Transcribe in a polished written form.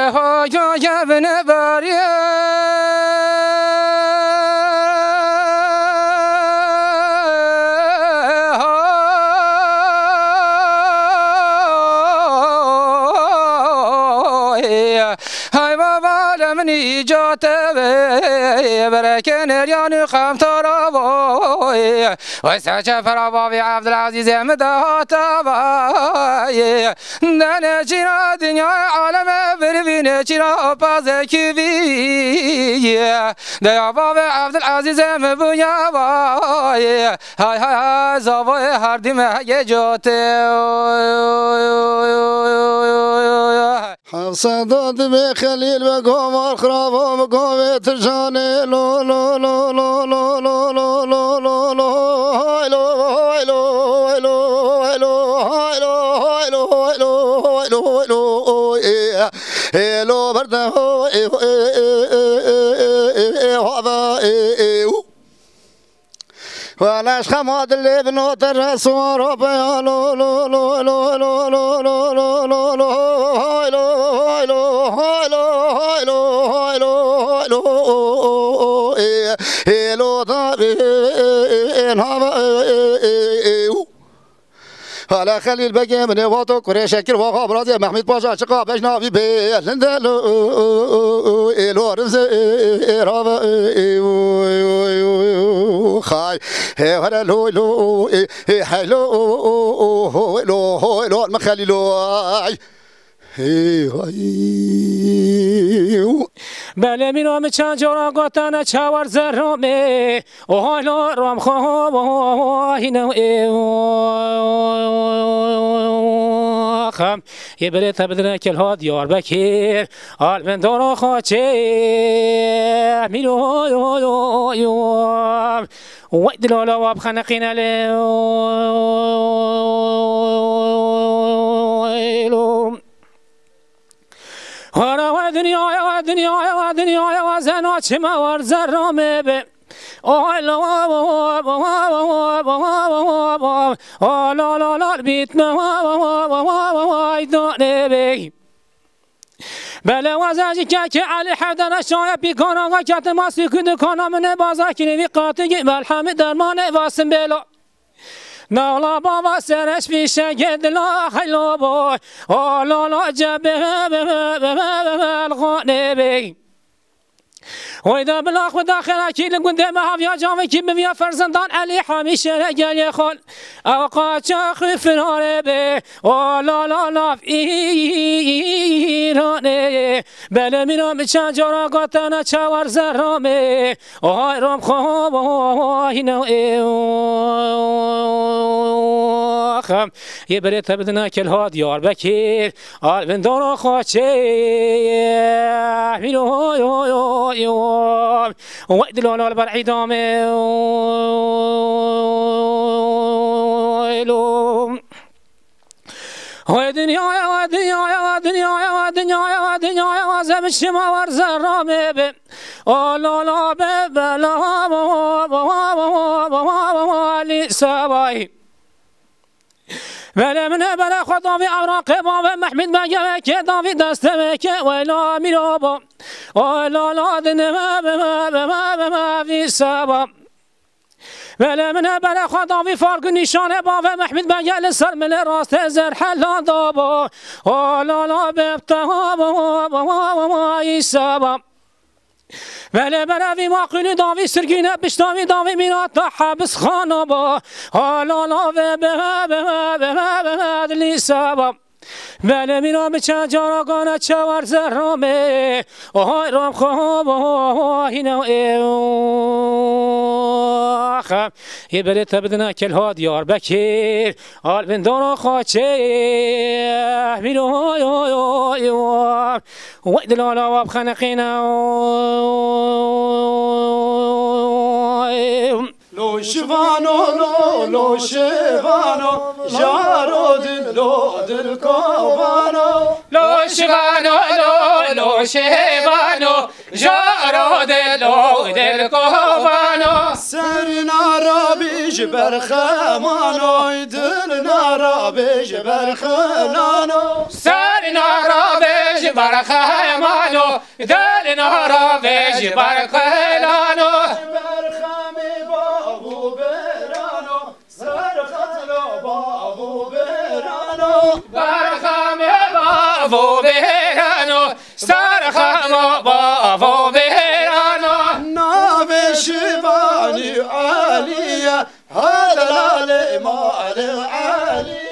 يا ابن هاي بابا لمني جات بركن ريان خام ترابوي وسجف ربابي عبد العزيز مدهات باي دنا جينا دنيا عالم بربين جينا بازكي بي ديا بابا عبد العزيز مبويا باي هاي هاي زباي هردي ما جات حصدت بخليل بقوم خراب وقوم ترجاني لو لو لو لو لو لو لو لو لو لو هاي لو هاي لو هاي لو هاي لو هاي لو هاي لو هاي لو هاي لو هاي لو ايه لو برد هو ولاش خماد اللي بنوت الرسول ربيا لو لو لو لو لو لو لو لو لو لو هاي لو هاي لو هاي لو هاي لو هاي لو هاي لو ايه لو ضابي هلا خليل بقي من واتو كوري شكر وخا برازي محمد باشا شقا بجنابي بي لندلو لو رمز رابا خاي هلا لو لو حلو لو لو المخلي لو بله مینام چند جورا گفتن چهار زرمه اوهالا رام خواه اینو خم یه بره تبدیل کل ها دیار بکیر آل من دارا خاچه مینو وید دلالا واب خنقین لیلوم هر دنیا دنیا زنا چما ور زرامه به لا لا لا بیت ما دانه بی بله وزاجی که علی حدن شاید بیکانا کت ما سکوت کانا من بازا کنی قاطی ملحمه درمان واسم بلا نالا بابا سرش پیشه گدلا خیلو بای لا جبه الغانه بی ویدا بلاخ و داخل اکیل گنده محافیا جامعه کی بمیا فرزندان علی همیشه رگل خال اوقات چاخ فراره به لا ایرانه بله میرم چند جارا گاتنا چوار زرامه آهای رام خواب اینو خم یه بره تبدنا کل ها دیار بکیر آل بندارا خاچه مینو وقت لولا البرعي دامي هاي دنيا يا دنيا يا دنيا يا دنيا يا دنيا يا زم الشما ورزرامي ب لا لا ب لا لي سباي بله من بله خدا في اوراق باب محمد بقى كده في دستك ولا ميرابا ولا لا ما في سبب بله من بله خدا في فرق نشانه باب محمد بقى لسر من راست زر حلان دابا ولا لا ببتها ما سبب بله في ماقل داوی سرگینه بشتاوی داوی مینات حبس خانه با حالا لا به لی سبب بله میرا به چند جاراگانه چوار زرامه آهای رام خواب اینو خم یه بله تبدنا کل ها دیار بکیر آل بندارا خاچه میرو وید لالا واب خنقینا لو شفانو لو شفانو جارو دل كوفانو لو شفانو لو شفانو جارو دل كوفانو سرنا ربي جبر خمانو دلنا ربي جبر خلانو سرنا ربي برخمانو دل نهارا ویجی برخلانو برخمی بابو برانو سرخطلو بابو برانو برخمی بابو برانو سرخمو بابو برانو نام شیوانی عالیه هلال مال عالیه